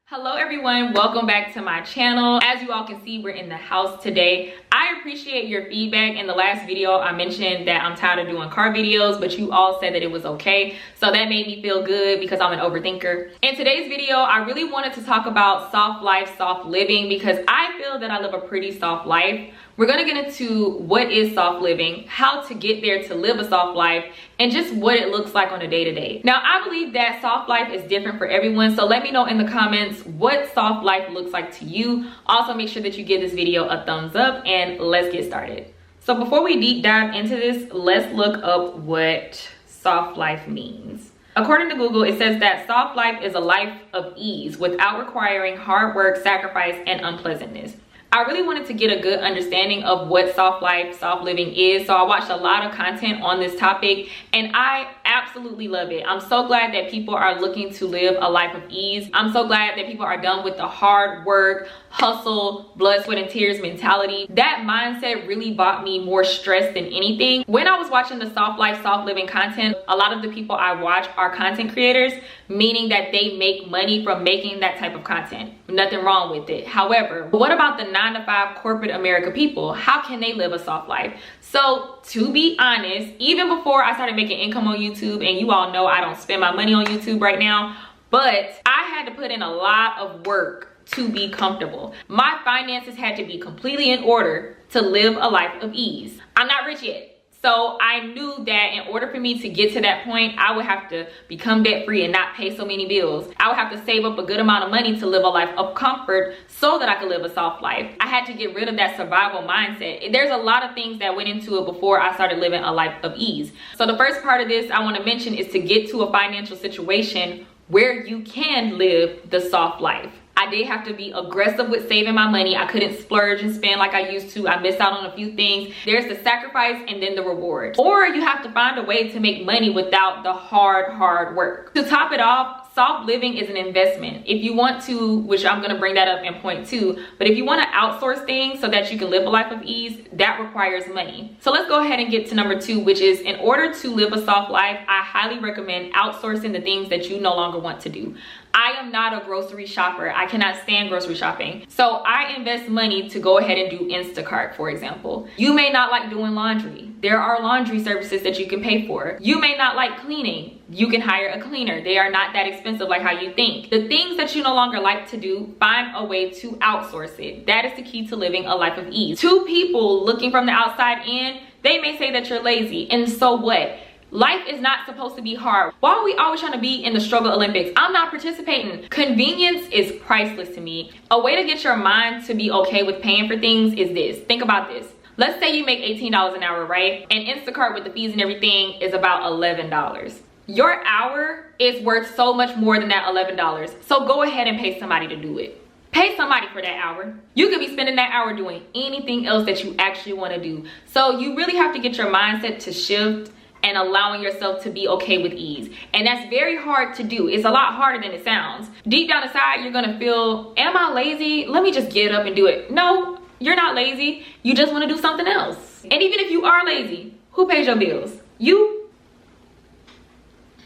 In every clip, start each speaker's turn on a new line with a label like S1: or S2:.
S1: Hello everyone, welcome back to my channel. As you all can see, we're in the house today. I appreciate your feedback. In the last video I mentioned that I'm tired of doing car videos, but you all said that it was okay, so that made me feel good because I'm an overthinker. In today's video I really wanted to talk about soft life, soft living, because I feel that I live a pretty soft life. We're gonna get into what is soft living, how to get there to live a soft life, and just what it looks like on a day-to-day. Now, I believe that soft life is different for everyone, so let me know in the comments what soft life looks like to you. Also, make sure that you give this video a thumbs up, and let's get started. So before we deep dive into this, let's look up what soft life means. According to Google, it says that soft life is a life of ease without requiring hard work, sacrifice, and unpleasantness. I really wanted to get a good understanding of what soft life, soft living is, so I watched a lot of content on this topic and I absolutely love it. I'm so glad that people are looking to live a life of ease. I'm so glad that people are done with the hard work, hustle, blood, sweat, and tears mentality. That mindset really brought me more stress than anything. When I was watching the soft life, soft living content, a lot of the people I watch are content creators, meaning that they make money from making that type of content. Nothing wrong with it. However, what about the 9-to-5 corporate America people? How can they live a soft life? So to be honest, even before I started making income on YouTube, and you all know I don't spend my money on YouTube right now, but I had to put in a lot of work to be comfortable. My finances had to be completely in order to live a life of ease. I'm not rich yet. So I knew that in order for me to get to that point, I would have to become debt free and not pay so many bills. I would have to save up a good amount of money to live a life of comfort so that I could live a soft life. I had to get rid of that survival mindset. There's a lot of things that went into it before I started living a life of ease. So the first part of this I want to mention is to get to a financial situation where you can live the soft life. I did have to be aggressive with saving my money. I couldn't splurge and spend like I used to. I missed out on a few things. There's the sacrifice and then the reward. Or you have to find a way to make money without the hard work. To top it off, soft living is an investment. If you want to, which I'm gonna bring that up in point 2, but if you wanna outsource things so that you can live a life of ease, that requires money. So let's go ahead and get to number 2, which is in order to live a soft life, I highly recommend outsourcing the things that you no longer want to do. I am not a grocery shopper. I cannot stand grocery shopping. So I invest money to go ahead and do Instacart, for example. You may not like doing laundry. There are laundry services that you can pay for. You may not like cleaning. You can hire a cleaner. They are not that expensive like how you think. The things that you no longer like to do, find a way to outsource it. That is the key to living a life of ease. To people looking from the outside in, they may say that you're lazy, and so what? Life is not supposed to be hard. Why are we always trying to be in the struggle Olympics? I'm not participating. Convenience is priceless to me. A way to get your mind to be okay with paying for things is this. Think about this. Let's say you make $18 an hour, right? And Instacart with the fees and everything is about $11. Your hour is worth so much more than that $11. So go ahead and pay somebody to do it. Pay somebody for that hour. You could be spending that hour doing anything else that you actually want to do. So you really have to get your mindset to shift and allowing yourself to be okay with ease. And that's very hard to do. It's a lot harder than it sounds. Deep down inside, you're gonna feel, am I lazy? Let me just get up and do it. No, you're not lazy. You just wanna do something else. And even if you are lazy, who pays your bills? You?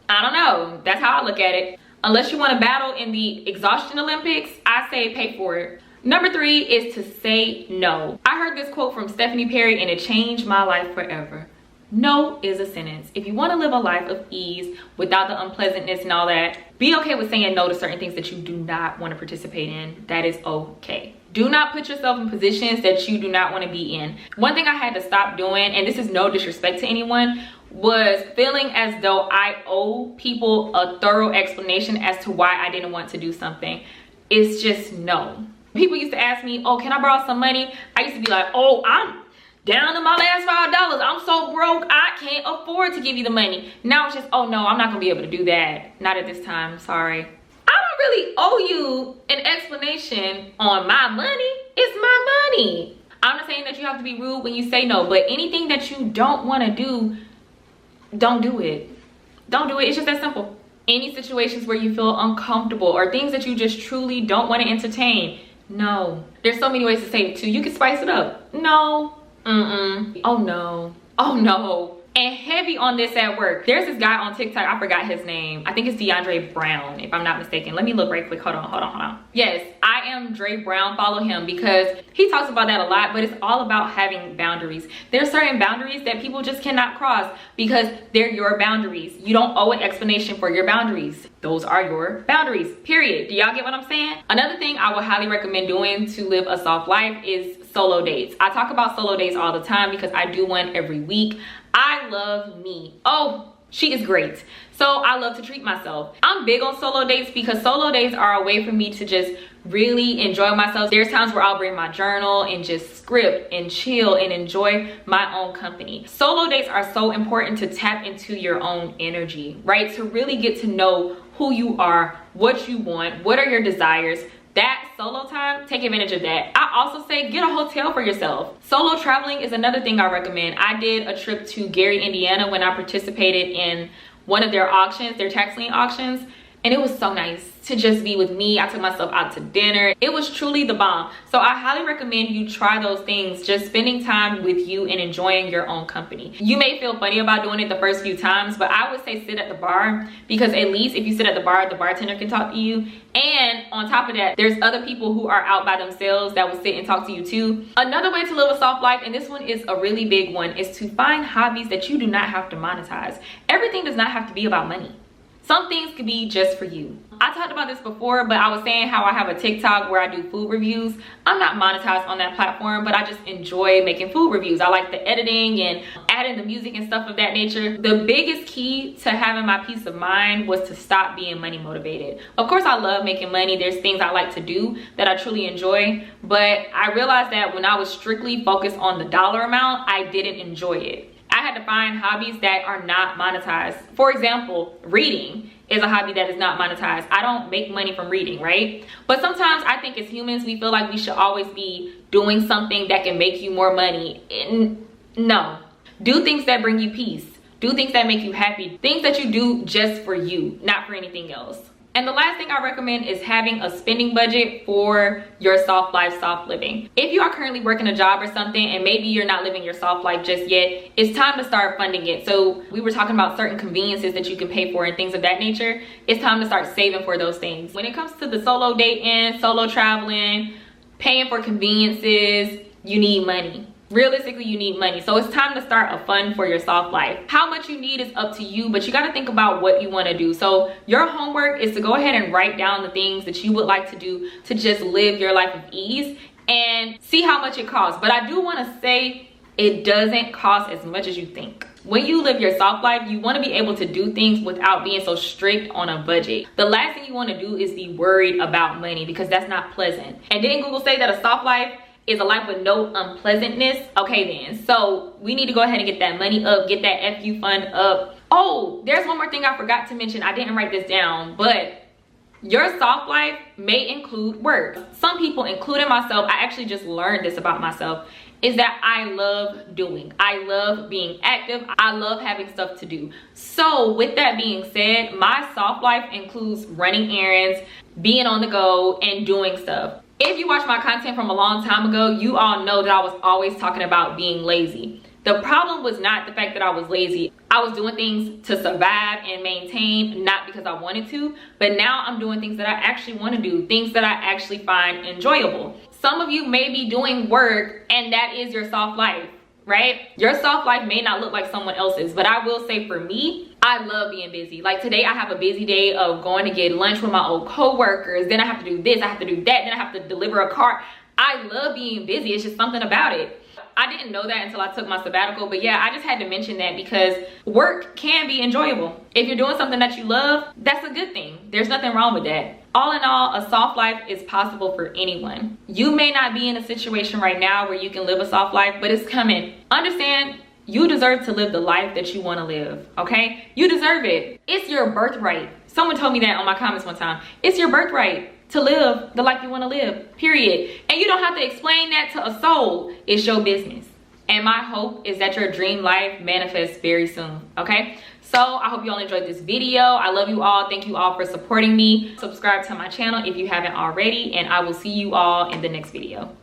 S1: I don't know. That's how I look at it. Unless you wanna battle in the exhaustion Olympics, I say pay for it. Number 3 is to say no. I heard this quote from Stephanie Perry and it changed my life forever. No is a sentence. If you want to live a life of ease without the unpleasantness and all that, be okay with saying no to certain things that you do not want to participate in. That is okay. Do not put yourself in positions that you do not want to be in. One thing I had to stop doing, and this is no disrespect to anyone, was feeling as though I owe people a thorough explanation as to why I didn't want to do something. It's just no. People used to ask me, oh, can I borrow some money? I used to be like, oh, I'm down to my last $5. I'm so broke, I can't afford to give you the money. Now it's just, oh no, I'm not gonna be able to do that. Not at this time, sorry. I don't really owe you an explanation on my money. It's my money. I'm not saying that you have to be rude when you say no, but anything that you don't wanna do, don't do it. Don't do it, it's just that simple. Any situations where you feel uncomfortable or things that you just truly don't wanna entertain, no. There's so many ways to say it too. You can spice it up. No. Oh no. Oh no. and heavy on this at work. There's this guy on TikTok, I forgot his name. I think it's DeAndre Brown, if I'm not mistaken. Let me look right quick. Hold on. Yes, I am Dre Brown. Follow him because he talks about that a lot, but it's all about having boundaries. There's certain boundaries that people just cannot cross because they're your boundaries. You don't owe an explanation for your boundaries. Those are your boundaries, period. Do y'all get what I'm saying? Another thing I would highly recommend doing to live a soft life is solo dates. I talk about solo dates all the time because I do one every week. I love me. Oh, she is great. So I love to treat myself. I'm big on solo dates because solo dates are a way for me to just really enjoy myself. There's times where I'll bring my journal and just script and chill and enjoy my own company. Solo dates are so important to tap into your own energy, right? To really get to know who you are, what you want, what are your desires. That solo time, take advantage of that. I also say get a hotel for yourself. Solo traveling is another thing I recommend. I did a trip to Gary, Indiana when I participated in one of their auctions, their tax lien auctions, and it was so nice to just be with me. I took myself out to dinner. It was truly the bomb. So I highly recommend you try those things, just spending time with you and enjoying your own company. You may feel funny about doing it the first few times, but I would say sit at the bar, because at least if you sit at the bar, the bartender can talk to you. And on top of that, there's other people who are out by themselves that will sit and talk to you too. Another way to live a soft life, and this one is a really big one, is to find hobbies that you do not have to monetize. Everything does not have to be about money. Some things could be just for you. I talked about this before, but I was saying how I have a TikTok where I do food reviews. I'm not monetized on that platform, but I just enjoy making food reviews. I like the editing and adding the music and stuff of that nature. The biggest key to having my peace of mind was to stop being money motivated. Of course, I love making money. There's things I like to do that I truly enjoy, but I realized that when I was strictly focused on the dollar amount, I didn't enjoy it. I had to find hobbies that are not monetized. For example, reading is a hobby that is not monetized. I don't make money from reading, right? But sometimes I think as humans, we feel like we should always be doing something that can make you more money. No. Do things that bring you peace. Do things that make you happy. Things that you do just for you, not for anything else. And the last thing I recommend is having a spending budget for your soft life, soft living. If you are currently working a job or something and maybe you're not living your soft life just yet, it's time to start funding it. So we were talking about certain conveniences that you can pay for and things of that nature. It's time to start saving for those things. When it comes to the solo dating, solo traveling, paying for conveniences, you need money. Realistically, you need money. So it's time to start a fund for your soft life. How much you need is up to you, but you got to think about what you want to do. So your homework is to go ahead and write down the things that you would like to do to just live your life of ease and see how much it costs. But I do want to say it doesn't cost as much as you think. When you live your soft life, you want to be able to do things without being so strict on a budget. The last thing you want to do is be worried about money, because that's not pleasant. And didn't Google say that a soft life is a life with no unpleasantness? Okay then, so we need to go ahead and get that money up, get that FU fund up. Oh, there's one more thing I forgot to mention. I didn't write this down, but your soft life may include work. Some people, including myself, I actually just learned this about myself, is that I love doing. I love being active. I love having stuff to do. So with that being said, my soft life includes running errands, being on the go, and doing stuff. If you watch my content from a long time ago, you all know that I was always talking about being lazy. The problem was not the fact that I was lazy. I was doing things to survive and maintain, not because I wanted to, but now I'm doing things that I actually want to do, things that I actually find enjoyable. Some of you may be doing work and that is your soft life, right? Your soft life may not look like someone else's, but I will say for me, I love being busy. Like today, I have a busy day of going to get lunch with my old coworkers. Then I have to do this, I have to do that, then I have to deliver a cart. I love being busy. It's just something about it. I didn't know that until I took my sabbatical, but yeah, I just had to mention that because work can be enjoyable. If you're doing something that you love, that's a good thing. There's nothing wrong with that. All in all, a soft life is possible for anyone. You may not be in a situation right now where you can live a soft life, but it's coming. Understand, you deserve to live the life that you want to live, okay? You deserve it. It's your birthright. Someone told me that on my comments one time. It's your birthright to live the life you want to live, period. And you don't have to explain that to a soul. It's your business. And my hope is that your dream life manifests very soon, okay? So I hope you all enjoyed this video. I love you all. Thank you all for supporting me. Subscribe to my channel if you haven't already, and I will see you all in the next video.